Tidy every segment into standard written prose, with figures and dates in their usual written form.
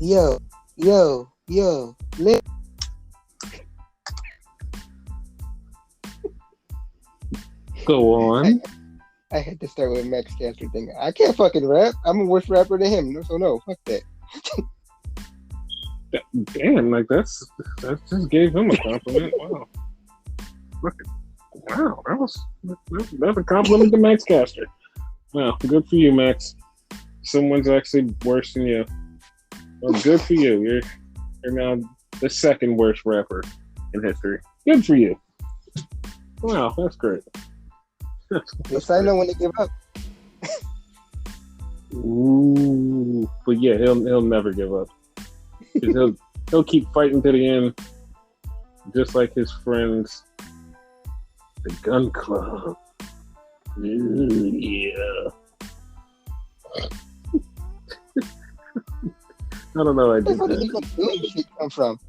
Yo, yo. Go I, on. I had to start with Max Caster thing. I can't fucking rap. I'm a worse rapper than him. So no, fuck that. Damn, like that just gave him a compliment. Wow. Look wow, that's a compliment to Max Caster. Wow, good for you, Max. Someone's actually worse than you. Well, good for you. You're now the second worst rapper in history. Good for you. Wow, that's great. At least I know when to give up. Ooh, but yeah, he'll never give up. He'll keep fighting to the end, just like his friends, the Gun Club. Ooh, yeah. I don't know. I did Where did that. this shit come from?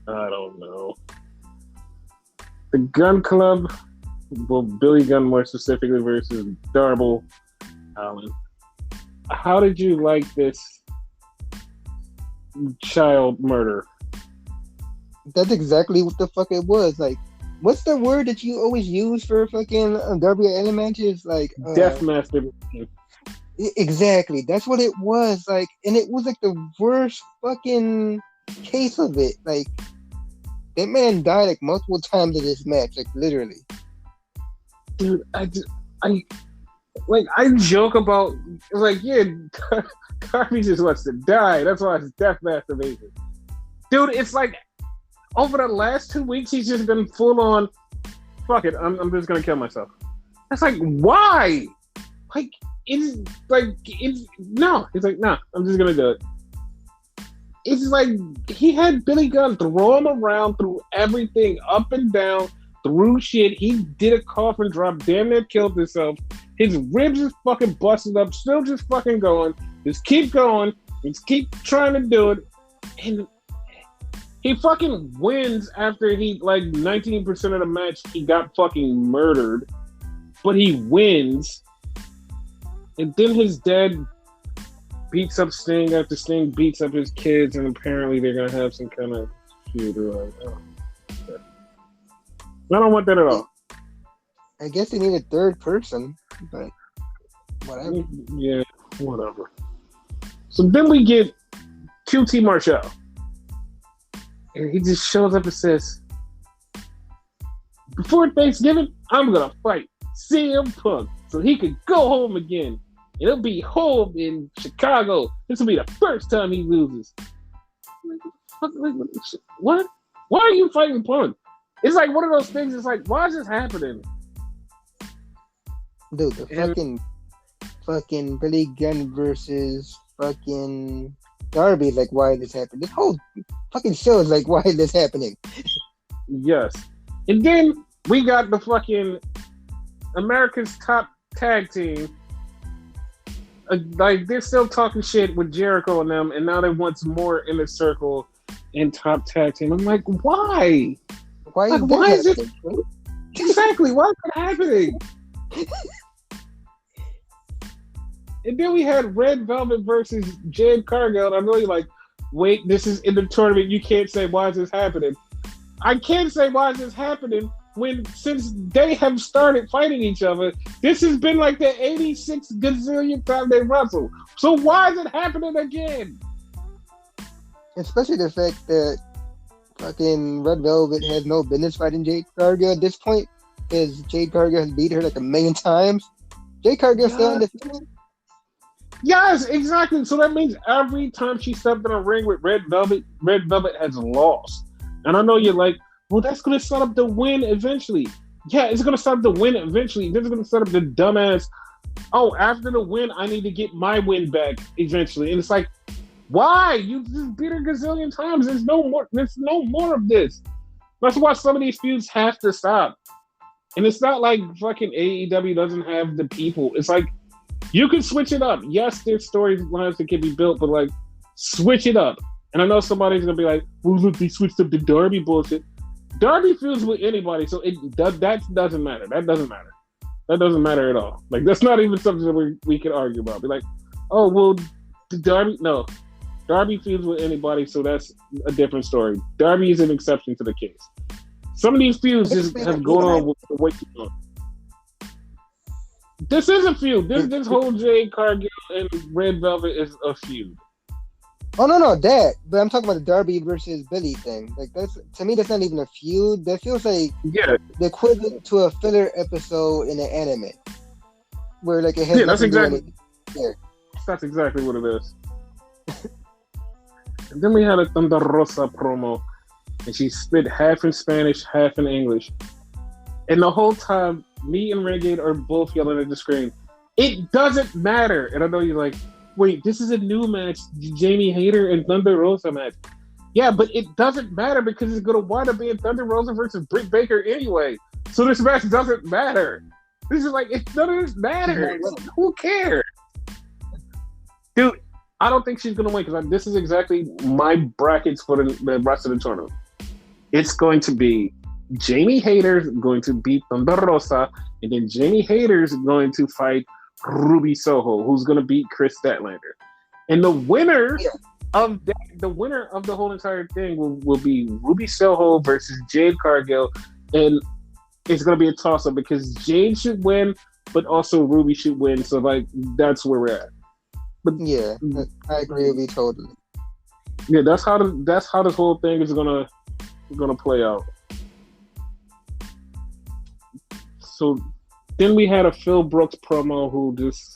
I don't know. The Gun Club, well, Billy Gunn more specifically versus Darble Allen. How did you like this child murder? That's exactly what the fuck it was. Like, what's the word that you always use for fucking Darby Allin matches? Like, Death masturbation. exactly. That's what it was. Like, and it was like the worst fucking case of it. Like, that man died like multiple times in this match. Like, literally. Dude, I joke about like, yeah, Darby just wants to die. That's why it's death masturbation. Dude, it's like over the last 2 weeks he's just been full on fuck it, I'm just gonna kill myself. That's like, why? Like it's no. He's like, nah, I'm just gonna do it. It's like he had Billy Gunn throw him around through everything, up and down, through shit. He did a coffin drop, damn near killed himself. His ribs is fucking busted up, still just fucking going. Just keep going. Just keep trying to do it. And he fucking wins after he, like, 19% of the match, he got fucking murdered. But he wins. And then his dad beats up Sting after Sting beats up his kids, and apparently they're going to have some kind of feud. I don't want that at all. I guess they need a third person, but whatever. Yeah, whatever. So then we get QT Marshall. And he just shows up and says, before Thanksgiving, I'm going to fight CM Punk so he could go home again. And he'll be home in Chicago. This will be the first time he loses. What? Why are you fighting Punk? It's like one of those things. It's like, why is this happening? Dude, the fucking Billy Gunn versus fucking Darby, like, why is this happening? This whole fucking show is like, why is this happening? Yes. And then we got the fucking America's Top Tag Team. Like, they're still talking shit with Jericho and them, and now they want some more Inner Circle and Top Tag Team. I'm like, why? Why is it? Exactly. Why is it happening? And then we had Red Velvet versus Jade Cargill. And I'm really like, wait, this is in the tournament. You can't say, why is this happening? I can't say, why is this happening when, since they have started fighting each other, this has been like the 86 gazillion time they wrestle. So why is it happening again? Especially the fact that fucking Red Velvet has no business fighting Jade Cargill at this point, because Jade Cargill has beat her like a million times. Jade Cargill's still undefeated. Yes, exactly. So that means every time she stepped in a ring with Red Velvet has lost. And I know you're like, well, that's going to set up the win eventually. Yeah, it's going to set up the win eventually. This is going to set up the dumbass, oh, after the win, I need to get my win back eventually. And it's like, why? You just beat her a gazillion times. There's no more of this. That's why some of these feuds have to stop. And it's not like fucking AEW doesn't have the people. It's like, you can switch it up. Yes, there's storylines that can be built, but like, switch it up. And I know somebody's gonna be like, "Well, look, they switched up the Darby bullshit." Darby feuds with anybody, so that doesn't matter. That doesn't matter. That doesn't matter at all. Like, that's not even something that we can argue about. Be like, "Oh, well, the Darby." No, Darby feuds with anybody, so that's a different story. Darby is an exception to the case. Some of these feuds It's just been a have gone rematch. on with the way you know. This is a feud. This whole Jade Cargill and Red Velvet is a feud. Oh no, that. But I'm talking about the Darby versus Billy thing. Like that's to me, that's not even a feud. That feels like Yeah, the equivalent to a filler episode in an anime, where like it has yeah, that's nothing to do exactly with anything. that's exactly what it is. And then we had a Thunder Rosa promo, and she spit half in Spanish, half in English. And the whole time, me and Renegade are both yelling at the screen. It doesn't matter. And I know you're like, wait, this is a new match, Jamie Hayter and Thunder Rosa match. Yeah, but it doesn't matter because it's going to wind up being Thunder Rosa versus Britt Baker anyway. So this match doesn't matter. This is like, none of this matters. Who cares? Dude, I don't think she's going to win because this is exactly my brackets for the rest of the tournament. It's going to be Jamie Hayter's going to beat Thunder Rosa, and then Jamie Hayter's going to fight Ruby Soho, who's going to beat Chris Statlander. And the winner of the whole entire thing will be Ruby Soho versus Jade Cargill, and it's going to be a toss-up because Jade should win, but also Ruby should win. So like that's where we're at. But Yeah, I agree with you totally. yeah, that's how this whole thing is gonna play out. So then we had a Phil Brooks promo who just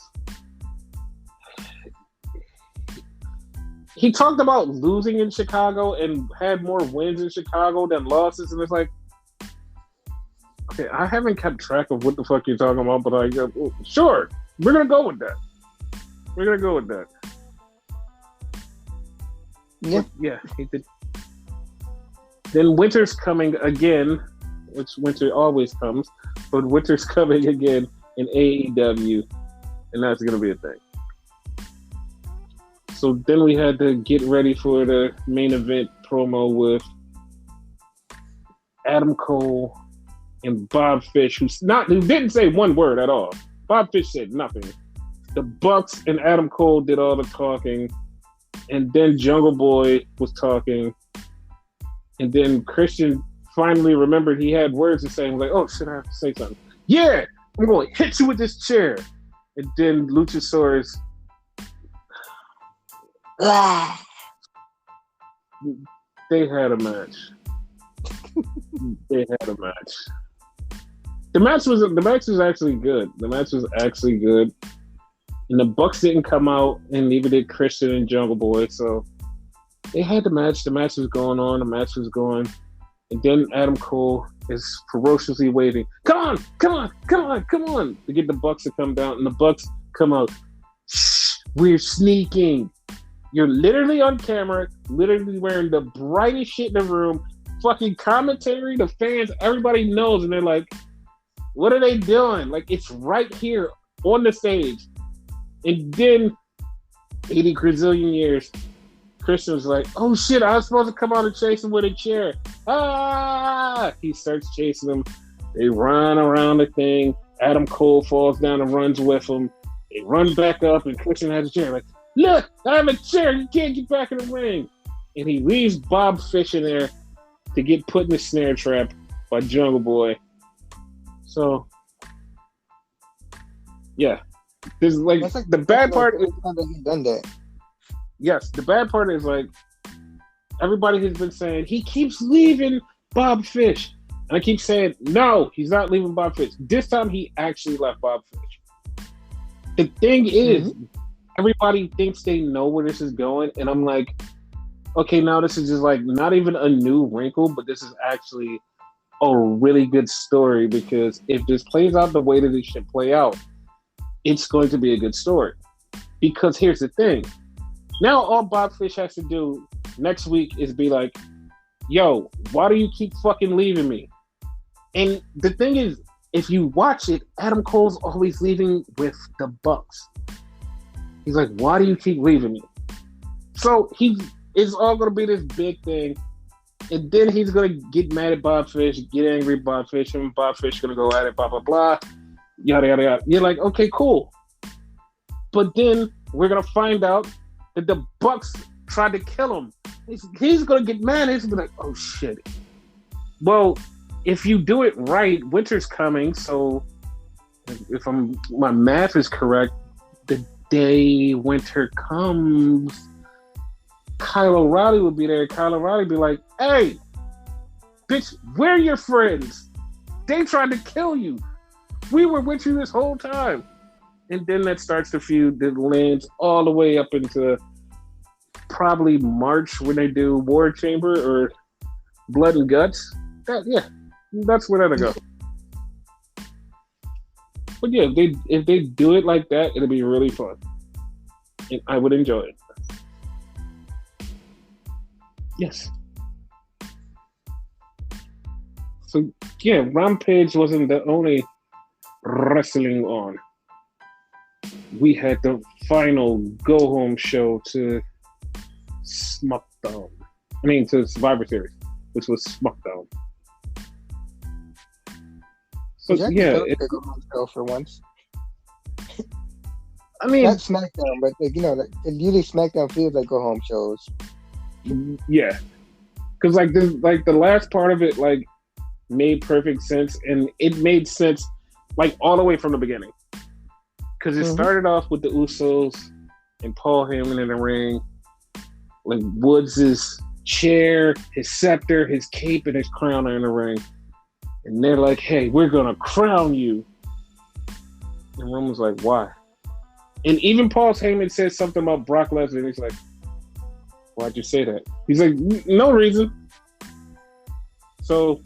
he talked about losing in Chicago and had more wins in Chicago than losses, and it's like, okay, I haven't kept track of what the fuck you're talking about, but like, sure, we're gonna go with that. We're gonna go with that. Yeah, Yeah, he did. Then winter's coming again, which winter always comes, but winter's coming again in AEW, and that's gonna be a thing. So then we had to get ready for the main event promo with Adam Cole and Bob Fish, who didn't say one word at all. Bob Fish said nothing. The Bucks and Adam Cole did all the talking, and then Jungle Boy was talking, and then Christian finally remembered he had words to say. And was like, "Oh shit, I have to say something." Yeah, I'm going to hit you with this chair. And then Luchasaurus, they had a match. They had a match. The match was actually good. The match was actually good. And the Bucks didn't come out, and neither did Christian and Jungle Boy. So they had the match. The match was going on. The match was going. And then Adam Cole is ferociously waving, come on, to get the Bucks to come down. And the Bucks come out, shh, we're sneaking. You're literally on camera, literally wearing the brightest shit in the room. Fucking commentary, the fans, everybody knows. And they're like, what are they doing? Like, it's right here on the stage. And then 80 gazillion years, Christian was like, oh shit, I was supposed to come out and chase him with a chair. Ah! He starts chasing him. They run around the thing. Adam Cole falls down and runs with him. They run back up, and Christian has a chair. Like, look, I have a chair. You can't get back in the ring. And he leaves Bob Fish in there to get put in the snare trap by Jungle Boy. So, yeah. There's like the bad part is he's done that. Yes, the bad part is like everybody has been saying he keeps leaving Bob Fish, and I keep saying no, he's not leaving Bob Fish. This time he actually left Bob Fish. The thing is, everybody thinks they know where this is going, and I'm like, okay, now this is just like not even a new wrinkle, but this is actually a really good story because if this plays out the way that it should play out, it's going to be a good story. Because here's the thing. Now all Bob Fish has to do next week is be like, yo, why do you keep fucking leaving me? And the thing is, if you watch it, Adam Cole's always leaving with the Bucks. He's like, why do you keep leaving me? So it's all going to be this big thing. And then he's going to get mad at Bob Fish, get angry at Bob Fish, and Bob Fish going to go at it, blah, blah, blah. Yada, yada, yada. You're like, okay, cool. But then we're going to find out that the Bucks tried to kill him. He's going to get mad. He's going to be like, oh, shit. Well, if you do it right, winter's coming. So if my math is correct, the day winter comes, Kyle O'Reilly will be there. Kyle O'Reilly will be like, hey, bitch, we're your friends. They tried to kill you. We were with you this whole time. And then that starts the feud that lands all the way up into probably March when they do War Chamber or Blood and Guts. That's where that'll go. But yeah, if they do it like that, it'll be really fun. And I would enjoy it. Yes. So yeah, Rampage wasn't the only wrestling on. We had the final go-home show to SmackDown. To Survivor Series, which was SmackDown. So yeah, it's a go-home show for once. I mean, not SmackDown, but usually SmackDown feels like go-home shows. Yeah, because the last part of it made perfect sense, and it made sense all the way from the beginning. Because it started off with the Usos and Paul Heyman in the ring, Woods' chair, his scepter, his cape, and his crown are in the ring, and they're like, "Hey, we're gonna crown you." And Roman's like, "Why?" And even Paul Heyman says something about Brock Lesnar, and he's like, "Why'd you say that?" He's like, "No reason." So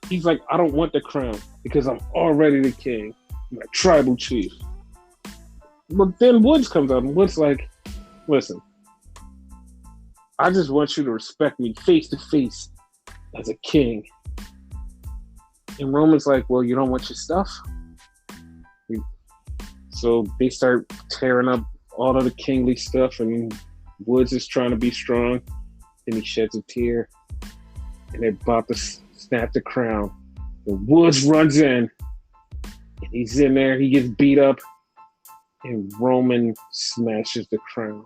he's like, "I don't want the crown because I'm already the king, my tribal chief." But then Woods comes out, and Woods like, "Listen, I just want you to respect me face to face as a king." And Roman's like, "Well, you don't want your stuff?" So they start tearing up all of the kingly stuff, and Woods is trying to be strong. Then he sheds a tear, and they're about to snap the crown. And Woods runs in, and he's in there. He gets beat up, and Roman smashes the crown,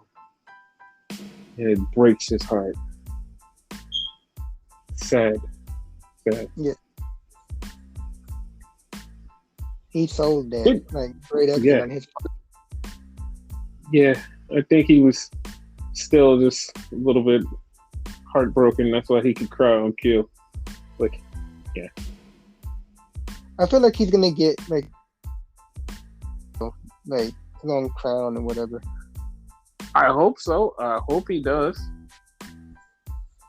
and it breaks his heart. Sad. Yeah. He sold that. Great acting on his part. Yeah, I think he was still just a little bit heartbroken. That's why he could cry on cue. Yeah. I feel like he's gonna get his own crown or whatever. I hope so. I hope he does.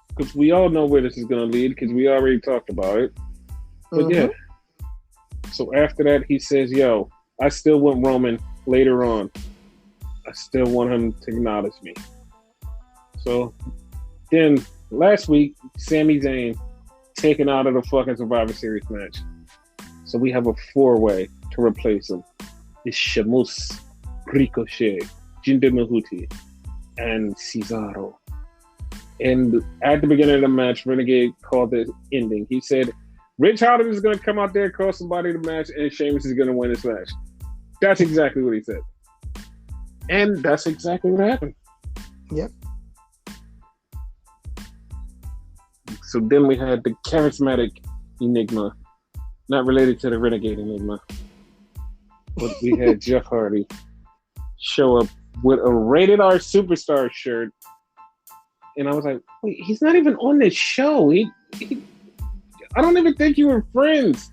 Because we all know where this is going to lead, because we already talked about it. But yeah. So after that, he says, "Yo, I still want Roman later on. I still want him to acknowledge me." So then last week, Sami Zayn taken out of the fucking Survivor Series match. So we have a 4-way to replace him. It's Sheamus, Ricochet, Jinder Mahal, and Cesaro. And at the beginning of the match, Renegade called the ending. He said, Rich Holland is going to come out there, call somebody the match, and Sheamus is going to win this match. That's exactly what he said. And that's exactly what happened. Yep. So then we had the charismatic Enigma, not related to the Renegade Enigma, but we had Jeff Hardy show up with a Rated R Superstar shirt. And I was like, wait, he's not even on this show. I don't even think you were friends.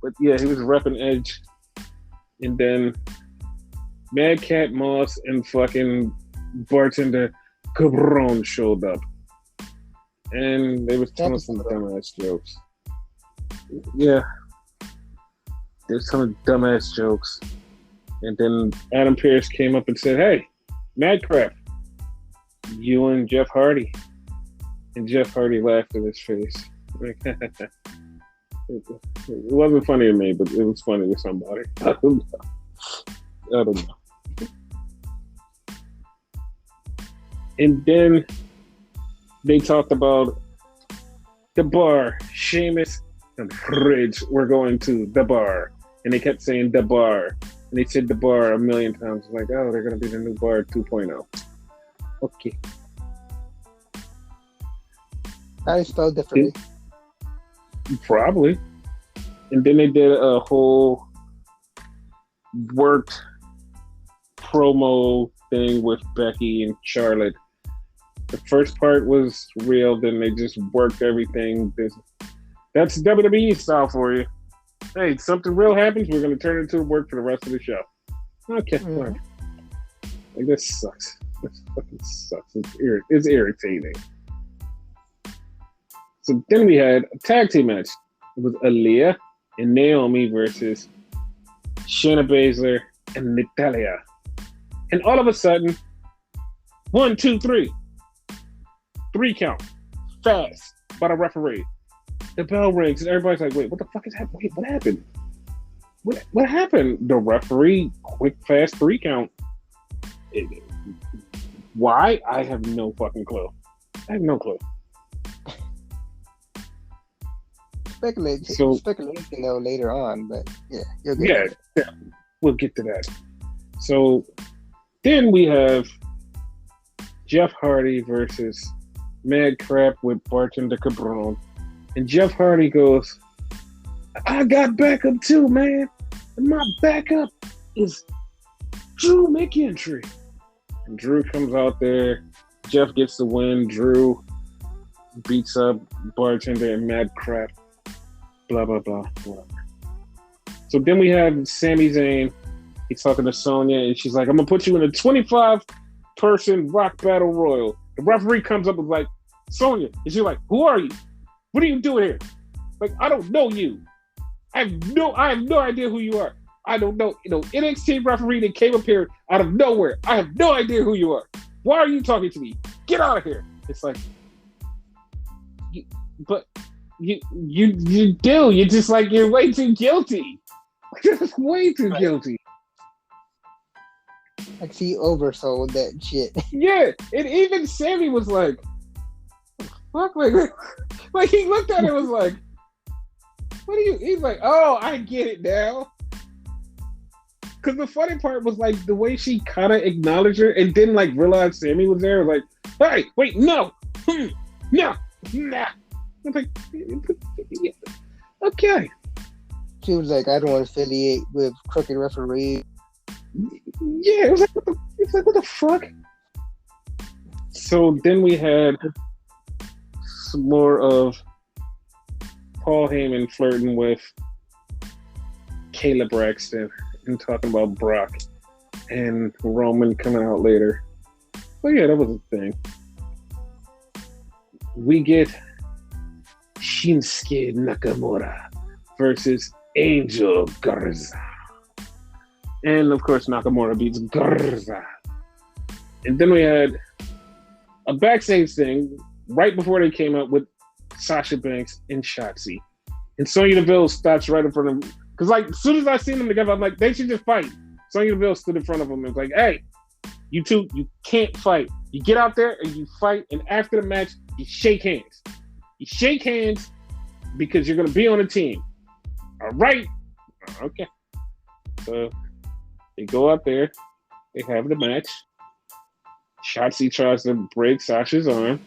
But yeah, he was repping Edge. And then Mad Cat Moss and fucking bartender Cabron showed up. And they was telling some dumbass jokes. Yeah. There's some dumbass jokes. And then Adam Pearce came up and said, "Hey, Madcraft, you and Jeff Hardy." And Jeff Hardy laughed in his face. It wasn't funny to me, but it was funny to somebody. I don't know. And then they talked about the bar. Sheamus and Ridge were going to the bar. And they kept saying the bar. And they said the bar a million times. Like, oh, they're going to be the new bar 2.0. Okay. Probably spelled Then, differently. probably. And then they did a whole worked promo thing with Becky and Charlotte. The first part was real, then they just worked everything. That's WWE style for you. Hey, something real happens, we're going to turn it into work for the rest of the show. Okay, fine. Like, this sucks. This fucking sucks. It's irritating. So then we had a tag team match. It was Aaliyah and Naomi versus Shayna Baszler and Natalya. And all of a sudden, 1, 2, 3. 3 count. Fast by the referee. The bell rings and everybody's like, wait, what the fuck is happening? Wait, what happened? What happened? The referee, quick, fast 3 count. Why? I have no fucking clue. I have no clue. Speculation though later on, but yeah, you'll get yeah, we'll get to that. So then we have Jeff Hardy versus Mad Crap with Bartender Cabron. And Jeff Hardy goes, I got backup too, man. And my backup is Drew McIntyre. And Drew comes out there. Jeff gets the win. Drew beats up Bartender and Mad Crap. Blah, blah, blah, blah. So then we have Sami Zayn. He's talking to Sonya, and she's like, I'm going to put you in a 25-person Rock Battle Royal. The referee comes up and is like, Sonya. And she's like, who are you? What are you doing here? Like, I don't know you. I have no idea who you are. I don't know. NXT referee that came up here out of nowhere. I have no idea who you are. Why are you talking to me? Get out of here. It's like, you do. You're just like, you're way too guilty. You're way too guilty. Like, she oversold that shit. Yeah, and even Sammy was like, fuck, like he looked at it and was like, what are you? He's like, oh, I get it now. Because the funny part was like the way she kind of acknowledged her and didn't like realize Sammy was there. Like, hey, wait, no, no, nah. I'm like, okay. She was like, I don't want to affiliate with crooked referee. Yeah, it was like, what the fuck? So then we had some more of Paul Heyman flirting with Kayla Braxton and talking about Brock and Roman coming out later. But yeah, that was a thing. We get Shinsuke Nakamura versus Angel Garza. And of course, Nakamura beats Garza. And then we had a backstage thing right before they came up with Sasha Banks and Shotzi. And Sonya Deville stops right in front of them. Because, like, as soon as I seen them together, I'm like, they should just fight. Sonya Deville stood in front of them and was like, hey, you two, you can't fight. You get out there and you fight. And after the match, you shake hands. You shake hands because you're going to be on a team. All right. Okay. So they go out there. They have the match. Shotzi tries to break Sasha's arm.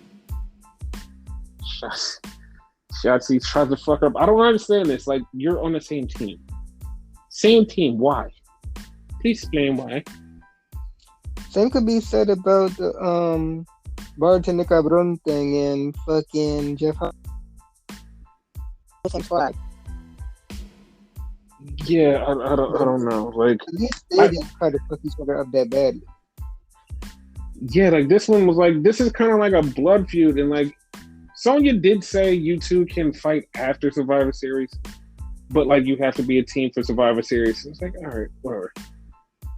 Shotzi tries to fuck up. I don't understand this. Like, you're on the same team. Same team. Why? Please explain why. Same could be said about the Bartender Cabron thing and fucking Jeff Hardy. Yeah, I don't know. Like, they didn't try to fuck each other up that badly. Yeah, like this one was like, this is kind of like a blood feud, and like Sonya did say you two can fight after Survivor Series, but like you have to be a team for Survivor Series. It's like, all right, whatever.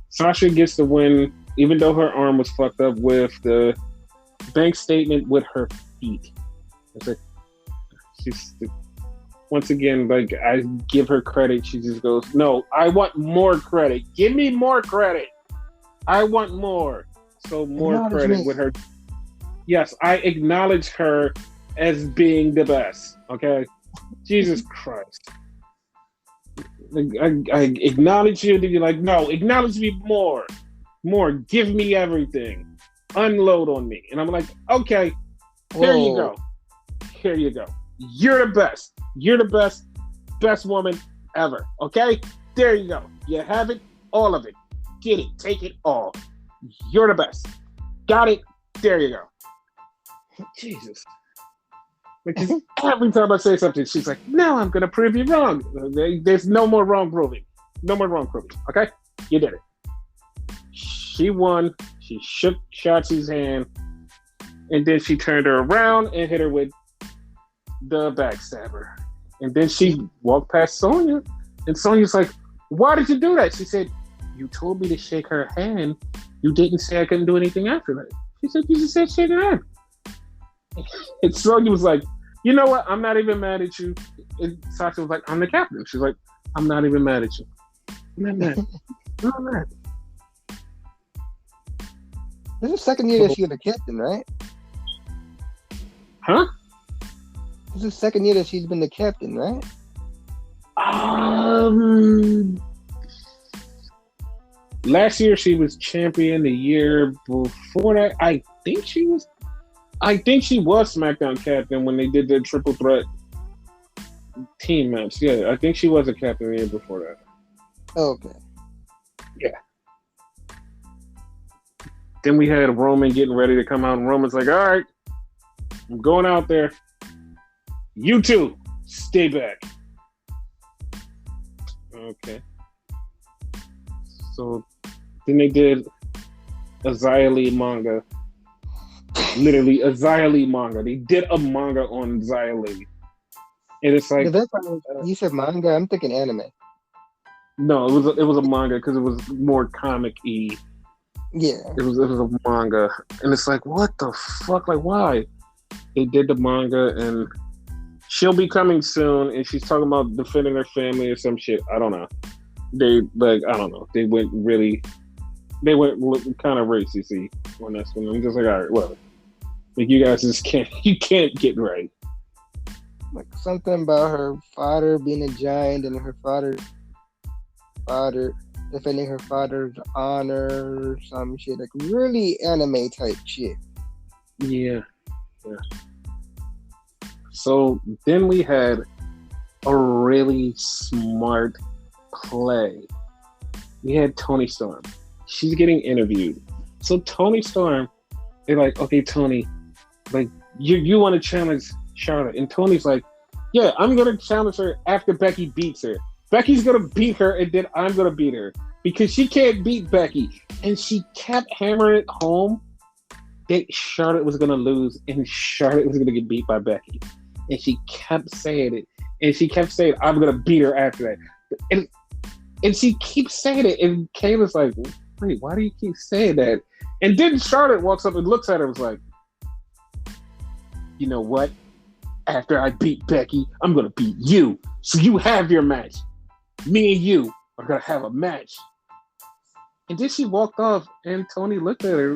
Sasha gets the win, even though her arm was fucked up with the bank statement with her feet. It's like, she's once again, like, I give her credit. She just goes, no, I want more credit. Give me more credit. I want more. So more credit with her. Yes, I acknowledge her as being the best. Okay? Jesus Christ. I acknowledge you, then you're like, no, acknowledge me more. More. Give me everything. Unload on me. And I'm like, okay, there you go. here you go. You're the best. You're the best woman ever. Okay? There you go. You have it, all of it. Get it. Take it all. You're the best. Got it. There you go. Jesus. Because every time I say something, she's like, no, I'm going to prove you wrong. There's no more wrong proving. No more wrong proving. Okay? You did it. She won. She shook Shotzi's hand. And then she turned her around and hit her with the backstabber. And then she walked past Sonya. And Sonya's like, why did you do that? She said, you told me to shake her hand. You didn't say I couldn't do anything after that. She said, you just said shake her hand. And Sonya was like, you know what? I'm not even mad at you. And Sasha was like, I'm the captain. She's like, I'm not even mad at you. I'm not mad. I'm not mad. This is the second year that she's the captain, right? Huh? This is the second year that she's been the captain, right? Last year she was champion. The year before that, I think she was SmackDown captain when they did the triple threat team match. Yeah, I think she was a captain the year before that. Okay. Yeah. Then we had Roman getting ready to come out, and Roman's like, all right, I'm going out there. You two, stay back. Okay. So then they did a Xia Li manga. Literally a Xia Li manga. They did a manga on Xia Li. And it's like you said manga, I'm thinking anime. No, it was a manga because it was more comic-y. Yeah. It was a manga. And it's like, what the fuck? Like, why? They did the manga and she'll be coming soon and she's talking about defending her family or some shit. I don't know. I don't know. They went kind of racisty on this one. I'm just like, all right, well, like you guys just can't get right. Like something about her father being a giant and her father defending her father's honor, some shit, like really anime type shit. Yeah. So then we had a really smart play. We had Toni Storm. She's getting interviewed. So Toni Storm, they're like, okay, Toni, like you want to challenge Charlotte, and Tony's like, yeah, I'm gonna challenge her after Becky beats her. Becky's gonna beat her, and then I'm gonna beat her because she can't beat Becky. And she kept hammering it home that Charlotte was gonna lose and Charlotte was gonna get beat by Becky. And she kept saying it, and she kept saying, I'm gonna beat her after that. And she keeps saying it, and Kayla's like, wait, why do you keep saying that? And then Charlotte walks up and looks at her and was like, you know what? After I beat Becky, I'm going to beat you. So you have your match. Me and you are going to have a match. And then she walked off, and Toni looked at her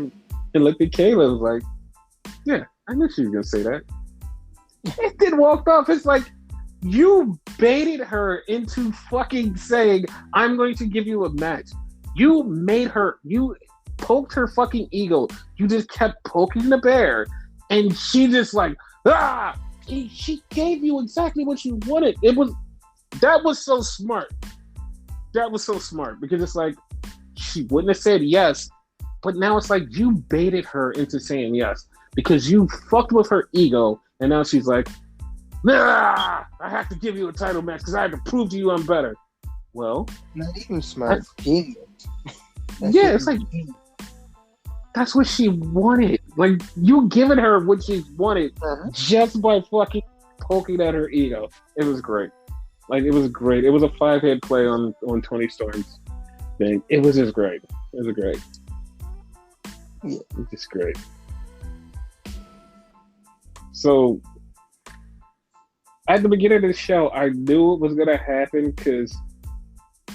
and looked at Kayla and was like, yeah, I knew she was going to say that. And then walked off. It's like, you baited her into fucking saying, I'm going to give you a match. You poked her fucking ego. You just kept poking the bear. And she just like, ah! She gave you exactly what you wanted. That was so smart. That was so smart because it's like, she wouldn't have said yes, but now it's like you baited her into saying yes because you fucked with her ego. And now she's like, I have to give you a title match because I have to prove to you I'm better. Well, not even smart. Genius. Yeah, it's like that's what she wanted. Like you giving her what she wanted just by fucking poking at her ego. It was great. Like it was great. It was a 5-head play on Toni Storm's thing. It was just great. It was great. Yeah, it was just great. So at the beginning of the show, I knew it was gonna happen because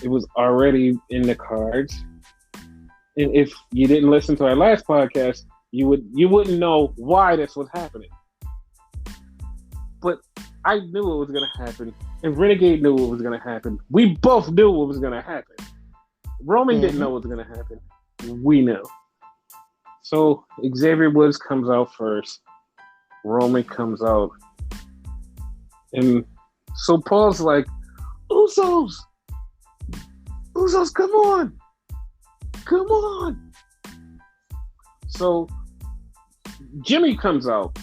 it was already in the cards. And if you didn't listen to our last podcast, you wouldn't know why this was happening. But I knew it was going to happen, and Renegade knew it was going to happen. We both knew what was going to happen. Roman didn't know what was going to happen. We knew. So Xavier Woods comes out first. Roman comes out. And so Paul's like, Usos, come on. Come on. So Jimmy comes out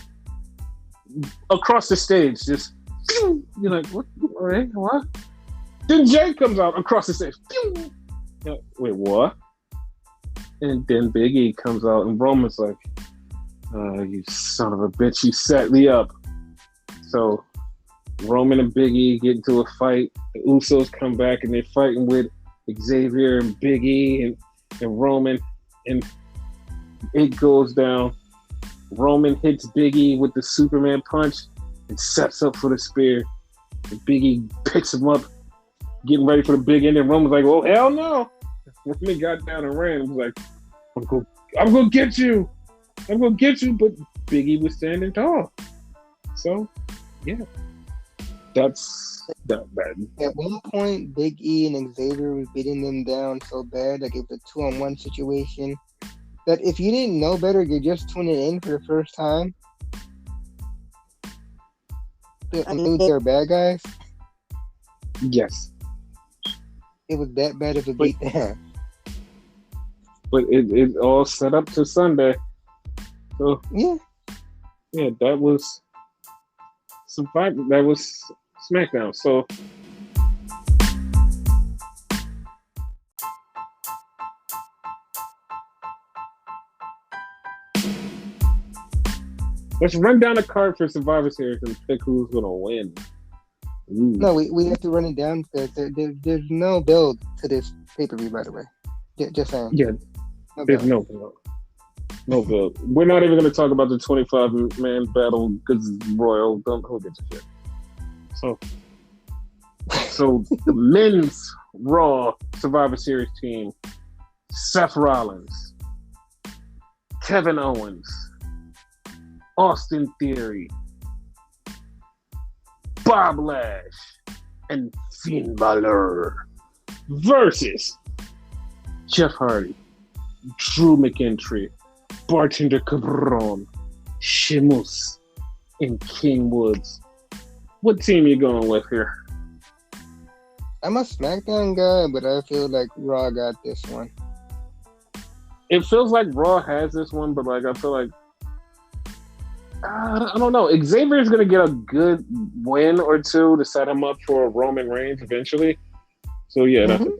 across the stage, just you're like, what? All right, what? Then Jay comes out across the stage. Wait, what? And then Big E comes out, and Roman's like, you son of a bitch, you set me up. So Roman and Big E get into a fight. The Usos come back, and they're fighting with Xavier and Big E and Roman, and it goes down. Roman hits Big E with the Superman punch and sets up for the spear. And Big E picks him up, getting ready for the big end. And Roman's like, "Oh hell no!" Roman got down and ran. And was like, "I'm gonna get you. I'm gonna get you." But Big E was standing tall. So, yeah, that's that bad. At one point, Big E and Xavier was beating them down so bad, like it was a 2-on-1 situation, that if you didn't know better, you're just tuning in for the first time. I knew they were bad guys. Yes. It was that bad of a beat down. But it all set up to Sunday. So yeah, that was Survivor. That was SmackDown. So let's run down the card for Survivor Series and pick who's gonna win. Ooh. No, we have to run it down because there's no build to this pay-per-view, by the way. Just saying. Yeah, there's no build. No build. We're not even going to talk about the 25-man battle because Royal. Who gives a shit? So the men's Raw Survivor Series team: Seth Rollins, Kevin Owens, Austin Theory, Bob Lash, and Finn Balor versus Jeff Hardy, Drew McIntyre, Bartender Cabron, Sheamus, and King Woods. What team you going with here? I'm a SmackDown guy, but I feel like Raw got this one. It feels like Raw has this one, but like I feel like I don't know. Xavier's going to get a good win or two to set him up for Roman Reigns eventually. So yeah, that's it.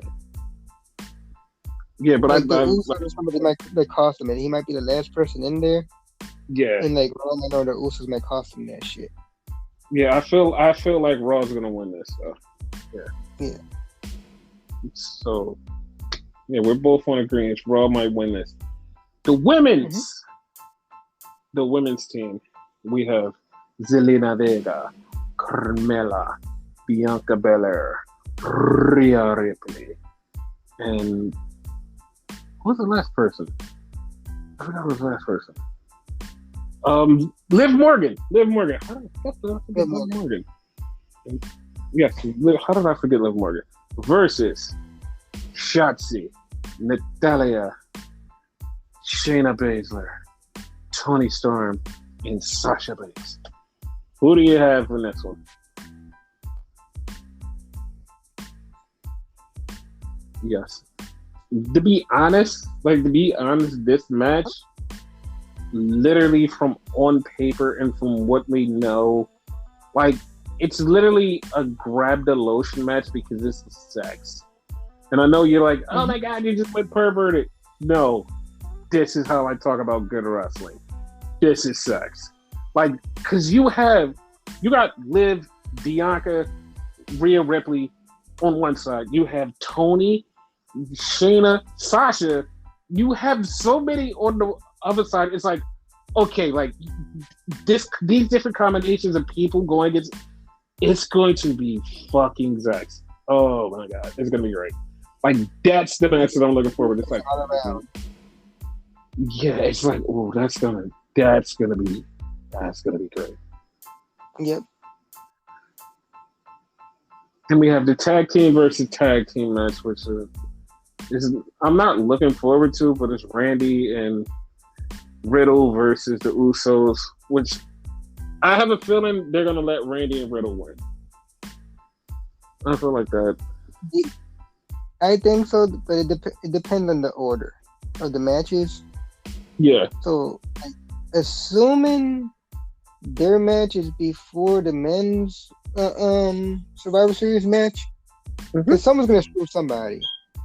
Yeah, but somebody might cost him, and he might be the last person in there. Yeah, and like Roman or the Usos might cost him that shit. Yeah, I feel like Raw's gonna win this. So yeah. So yeah, we're both on agreement. Raw might win this. The women's team. We have Zelina Vega, Carmella, Bianca Belair, Rhea Ripley, and who's the last person? I forgot who was the last person. Liv Morgan. How did I forget Liv Morgan? Yes, how did I forget Liv Morgan? Versus Shotzi, Natalya, Shayna Baszler, Toni Storm, and Sasha Banks. Who do you have in this one? Yes. To be honest, this match, literally from on paper and from what we know, like, it's literally a grab the lotion match because this is sex. And I know you're like, oh my God, you just went perverted. No, this is how I talk about good wrestling. This is sex. Like, because you got Liv, Bianca, Rhea Ripley on one side. You have Toni, Shayna, Sasha. You have so many on the other side. It's like, okay, like these different combinations of people going against, it's going to be fucking sex. Oh my God, it's gonna be great. Like, that's the match that I'm looking forward to. It's like, yeah, it's like, oh, that's gonna be great. Yep. And we have the tag team versus tag team match, which is I'm not looking forward to, but it's Randy and Riddle versus the Usos, which I have a feeling they're gonna let Randy and Riddle win. I feel like that. I think so, but it depends on the order of the matches. Yeah. So, like, assuming their match is before the men's Survivor Series match, because someone's gonna screw somebody.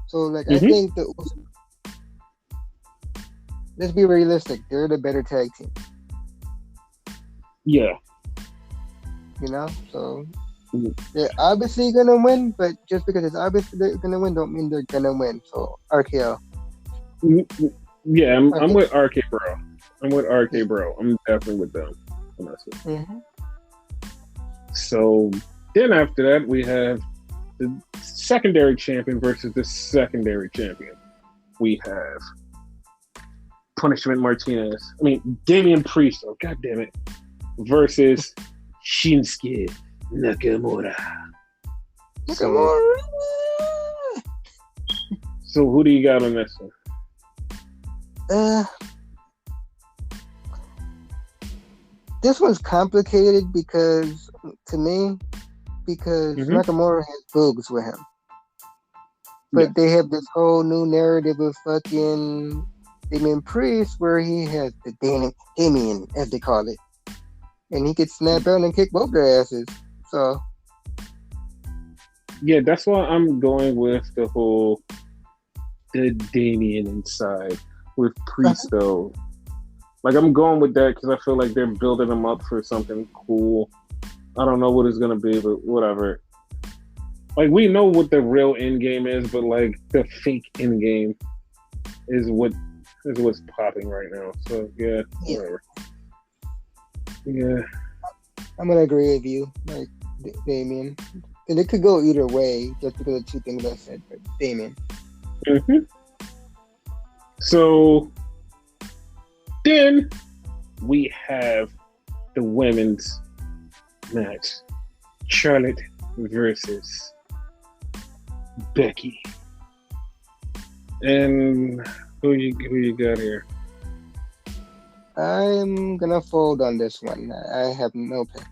So, like, I think let's be realistic. They're the better tag team. Yeah. You know, so they're obviously gonna win, but just because it's obviously they're gonna win, don't mean they're gonna win. So RKO. Yeah, I'm with RK Bro. I'm with RK Bro. I'm definitely with them on this one. So then after that, we have the secondary champion versus the secondary champion. We have Punishment Martinez. I mean, Damian Priest. Oh, God damn it. Versus Shinsuke Nakamura. So who do you got on this one? This one's complicated because Nakamura has boogs with him. But they have this whole new narrative of fucking Damian Priest where he has the Damien, as they call it. And he could snap out and kick both their asses. So yeah, that's why I'm going with the Damien inside with Priest though. Like, I'm going with that because I feel like they're building him up for something cool. I don't know what it's gonna be, but whatever. Like, we know what the real end game is, but like the fake end game is what's popping right now. So yeah. Whatever. Yeah, I'm gonna agree with you, like Damien. And it could go either way, just because of two things I said. But Damien. So then we have the women's match: Charlotte versus Becky. And who you got here? I'm gonna fold on this one. I have no pick.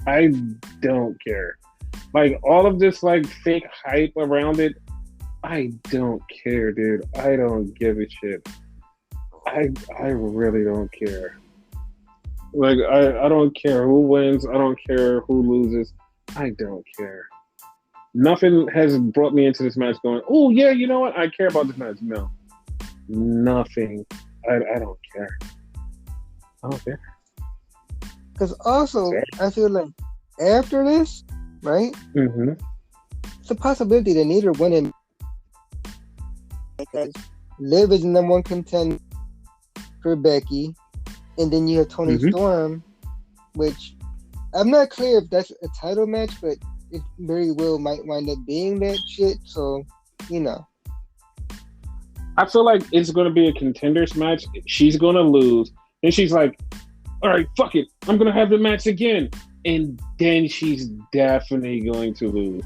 I don't care. Like, all of this like fake hype around it, I don't care, dude. I don't give a shit. I really don't care. Like, I don't care who wins. I don't care who loses. I don't care. Nothing has brought me into this match going, oh, yeah, you know what? I care about this match. No. Nothing. I don't care. I don't care. Because also, I feel like after this, right? It's a possibility that neither winning. Because Liv is the number one contender for Becky. And then you have Toni Storm, which I'm not clear if that's a title match, but it very well might wind up being that shit. So, you know. I feel like it's going to be a contenders match. She's going to lose. And she's like, all right, fuck it. I'm going to have the match again. And then she's definitely going to lose.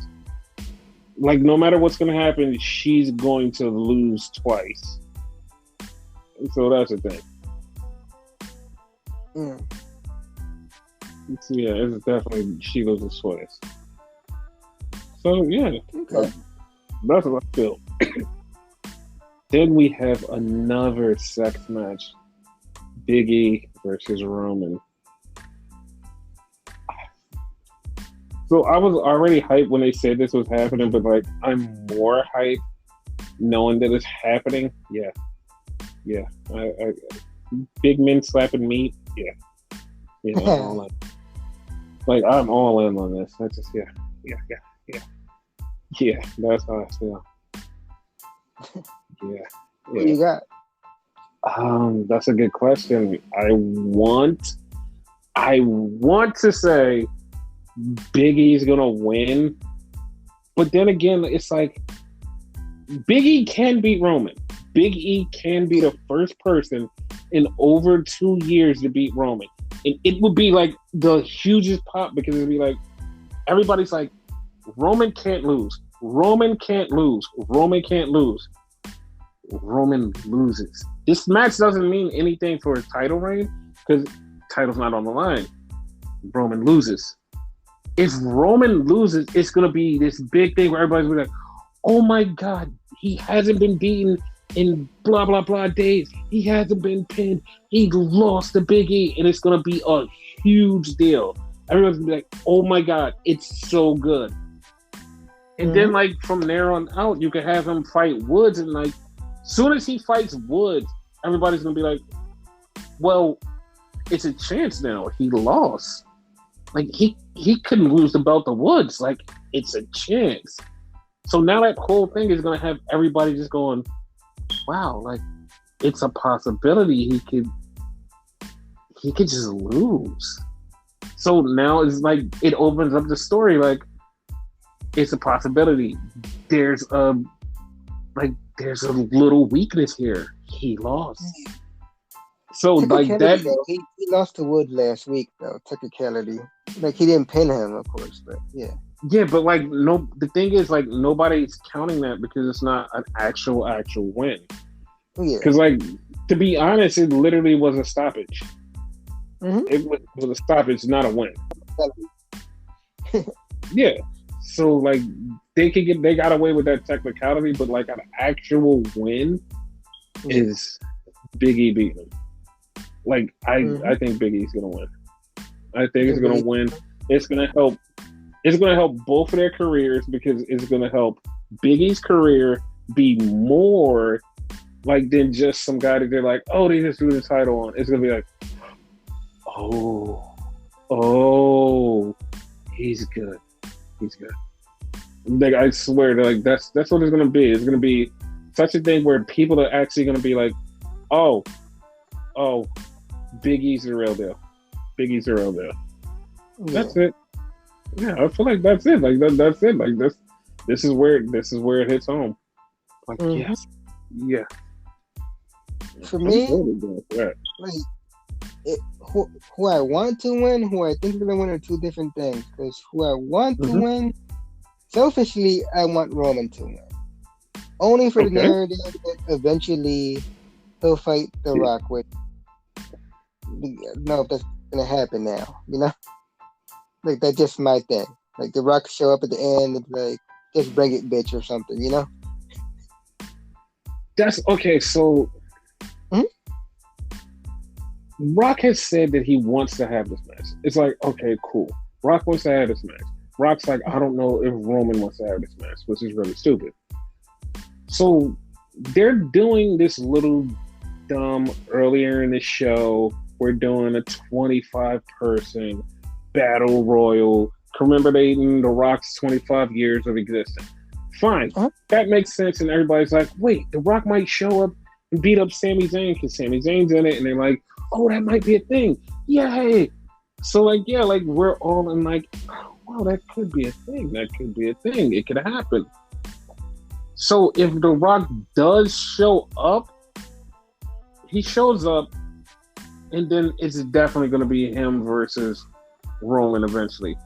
Like, no matter what's going to happen, she's going to lose twice. So that's the thing. Yeah, it's definitely she loses twice. So, yeah. Okay. That's what I feel. Then we have another sex match. Big E versus Roman. So I was already hyped when they said this was happening, but like, I'm more hyped knowing that it's happening. Yeah. I big men slapping meat. Yeah. All in. Like, I'm all in on this. That's just yeah. That's how I feel. Yeah. What you got? That's a good question. I want to say Big E's gonna win, but then again, it's like Big E can beat Roman. Big E can be the first person in over 2 years to beat Roman, and it would be like the hugest pop because it'd be like everybody's like, Roman can't lose. Roman loses. This match doesn't mean anything for his title reign because title's not on the line. Roman loses. If Roman loses, it's gonna be this big thing where everybody's gonna be like, "Oh my God, he hasn't been beaten in blah blah blah days. He hasn't been pinned. He lost to Big E, and it's gonna be a huge deal." Everyone's gonna be like, "Oh my God, it's so good." And then, like, from there on out, you can have him fight Woods, and like, soon as he fights Woods, everybody's gonna be like, "Well, it's a chance now. He lost. Like, he couldn't lose the belt to Woods. Like, it's a chance." So now that whole thing is gonna have everybody just going, "Wow, like, it's a possibility he could just lose." So now it's like it opens up the story like it's a possibility. There's a little weakness here. He lost. So like that, though, he lost to Wood last week though. Technicality, like he didn't pin him, of course, but yeah. Yeah, but like no, the thing is like nobody's counting that because it's not an actual win. Yeah. Because like to be honest, it literally was a stoppage. It was a stoppage, not a win. Yeah. So like they got away with that technicality, but like an actual win is Big E beating him. Like I think Big E's gonna win. I think it's gonna win. It's gonna help. It's gonna help both of their careers because it's gonna help Big E's career be more like than just some guy that they're like, oh, they just threw the title on. It's gonna be like, oh, he's good. He's good. Like I swear, like that's what it's gonna be. It's gonna be such a thing where people are actually gonna be like, oh, Big E's the real deal. Big E's the real deal. Yeah. That's it. Yeah, I feel like that's it. Like that's it. Like this is where it hits home. Like yes, yeah. For me, like who I want to win, who I think is gonna win are two different things. Because who I want to win, selfishly, I want Roman to win, only for the narrative that eventually he'll fight The Rock with. No, that's gonna happen now. You know. Like, that's just my thing. Like, The Rock show up at the end and like, just bring it, bitch, or something, you know? That's okay, so Rock has said that he wants to have this match. It's like, okay, cool. Rock wants to have this match. Rock's like, I don't know if Roman wants to have this match, which is really stupid. So they're doing this little dumb earlier in the show. We're doing a 25-person battle royal commemorating The Rock's 25 years of existence. Fine. That makes sense. And everybody's like, wait, The Rock might show up and beat up Sami Zayn because Sami Zayn's in it. And they're like, oh, that might be a thing. Yay. So like, yeah, like we're all in like, oh, wow, that could be a thing. That could be a thing. It could happen. So if The Rock does show up, he shows up and then it's definitely going to be him versus Roman eventually.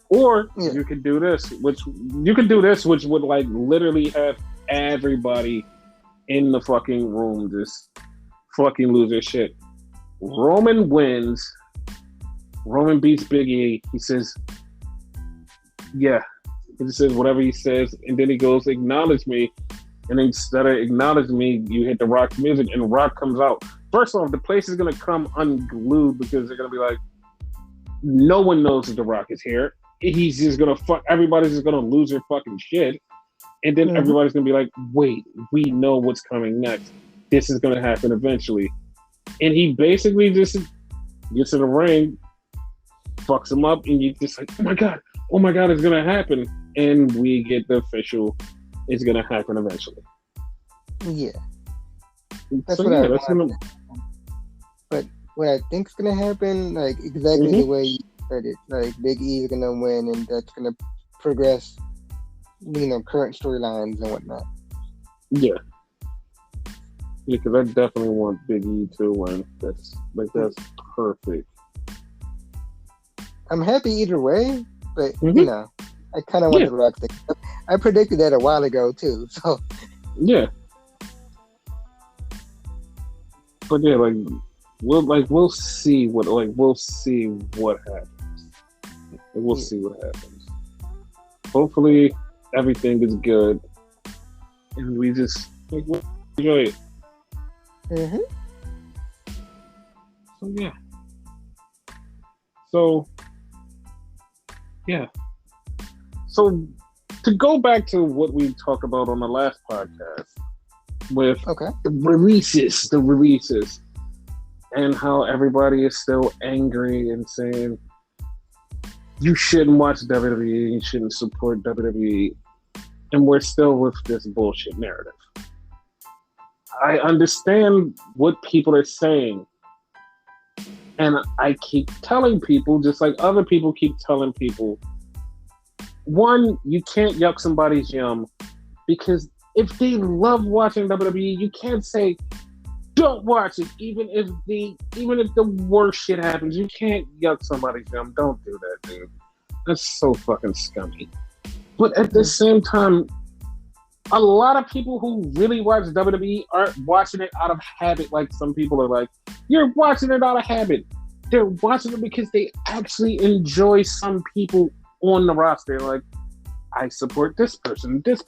Or you could do this, which would like literally have everybody in the fucking room just fucking lose their shit. Roman wins. Roman beats Big E. He says, yeah. He just says whatever he says, and then he goes, acknowledge me. And instead of acknowledge me, you hit the Rock music, and Rock comes out. First off, the place is gonna come unglued because they're gonna be like, no one knows that The Rock is here. He's just gonna everybody's just gonna lose their fucking shit. And then everybody's gonna be like, wait, we know what's coming next. This is gonna happen eventually. And he basically just gets in the ring, fucks him up, and you just like, oh my god, it's gonna happen. And we get the official, it's gonna happen eventually. Yeah. That's what I want. But what I think's gonna happen, like exactly the way you said it, like Big E is gonna win, and that's gonna progress, current storylines and whatnot. Yeah, because I definitely want Big E to win. That's perfect. I'm happy either way, but I kind of want The Rock to. I predicted that a while ago too, so yeah. But yeah, we'll see what happens. We'll Yeah. see what happens. Hopefully everything is good and we just we'll enjoy it. Mm-hmm. So yeah. So yeah. So to go back to what we talked about on the last podcast with Okay. the releases, and how everybody is still angry and saying you shouldn't watch WWE, you shouldn't support WWE, and we're still with this bullshit narrative. I understand what people are saying, and I keep telling people, just like other people keep telling people, one, you can't yuck somebody's yum because if they love watching WWE, you can't say don't watch it, even if the worst shit happens. You can't yuck somebody's yum. Don't do that, dude. That's so fucking scummy. But at the Mm. same time, a lot of people who really watch WWE aren't watching it out of habit. Like some people are like, you're watching it out of habit. They're watching it because they actually enjoy some people on the roster. Like, I support this person, and this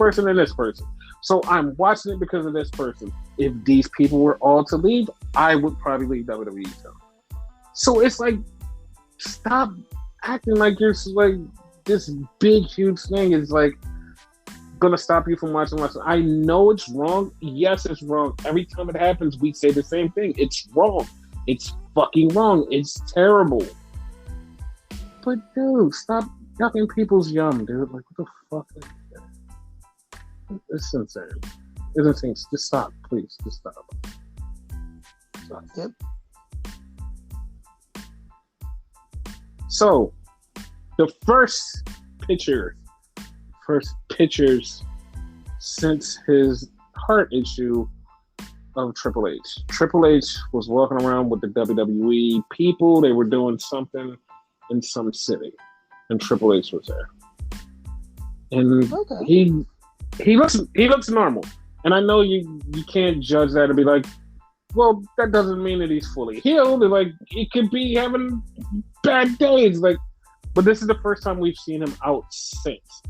person. So I'm watching it because of this person. If these people were all to leave, I would probably leave WWE too. So it's like, stop acting like you're like this big, huge thing is like gonna stop you from watching wrestling. I know it's wrong. Yes, it's wrong. Every time it happens, we say the same thing. It's wrong. It's fucking wrong. It's terrible. But dude, stop yucking people's yum, dude. Like what the fuck? It's insane. It's insane. Just stop, please. Just stop. Stop. Yep. So, the first pictures since his heart issue of Triple H. Triple H was walking around with the WWE people. They were doing something in some city, and Triple H was there. And Okay. he looks normal. And I know you can't judge that and be like, well, that doesn't mean that he's fully healed. And like he could be having bad days. Like, but this is the first time we've seen him out since.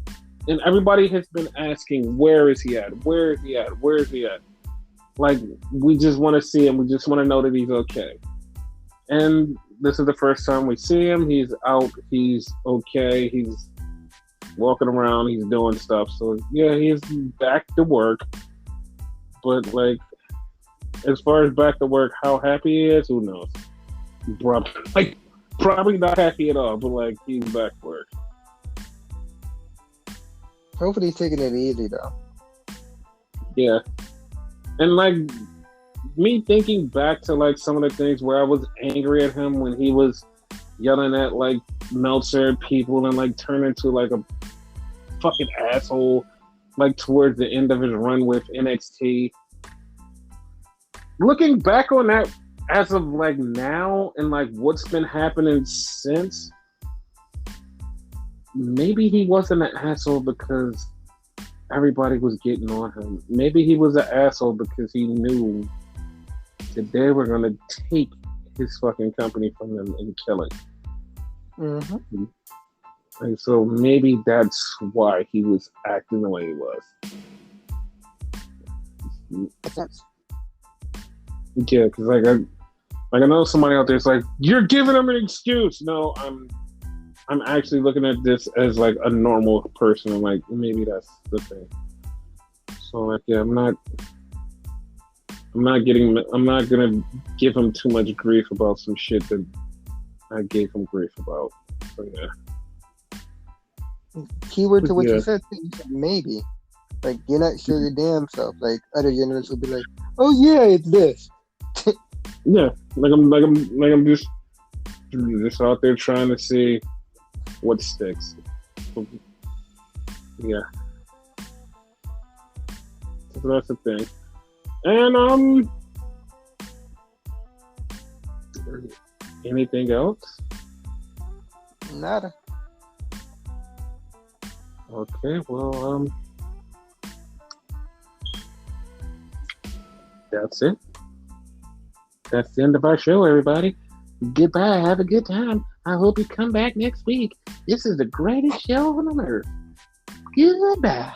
And everybody has been asking, where is he at? Where is he at? Where is he at? Like, we just want to see him. We just want to know that he's okay. And this is the first time we see him. He's out. He's okay. He's walking around. He's doing stuff. So, yeah, he's back to work. But, like, as far as back to work, how happy he is, who knows? Probably not happy at all, but, like, he's back to work. Hopefully he's taking it easy though. Yeah. And like me thinking back to like some of the things where I was angry at him when he was yelling at like Meltzer people and like turned into like a fucking asshole like towards the end of his run with NXT. Looking back on that as of like now and like what's been happening since, maybe he wasn't an asshole because everybody was getting on him. Maybe he was an asshole because he knew that they were going to take his fucking company from him and kill it. Mm-hmm. And so maybe that's why he was acting the way he was. Makes sense. Yeah, because like I know somebody out there's like, you're giving him an excuse. No, I'm actually looking at this as like a normal person. I'm like, maybe that's the thing. So like, yeah, I'm not gonna give him too much grief about some shit that I gave him grief about. So yeah. Keyword to what Yeah. you said maybe. Like you're not sure your damn self. Like other generals will be like, oh yeah, it's this. Yeah. I'm just out there trying to see what sticks. Yeah. So that's the thing. And anything else? Nada. Okay, well, that's it. That's the end of our show, everybody. Goodbye. Have a good time. I hope you come back next week. This is the greatest show on earth. Goodbye.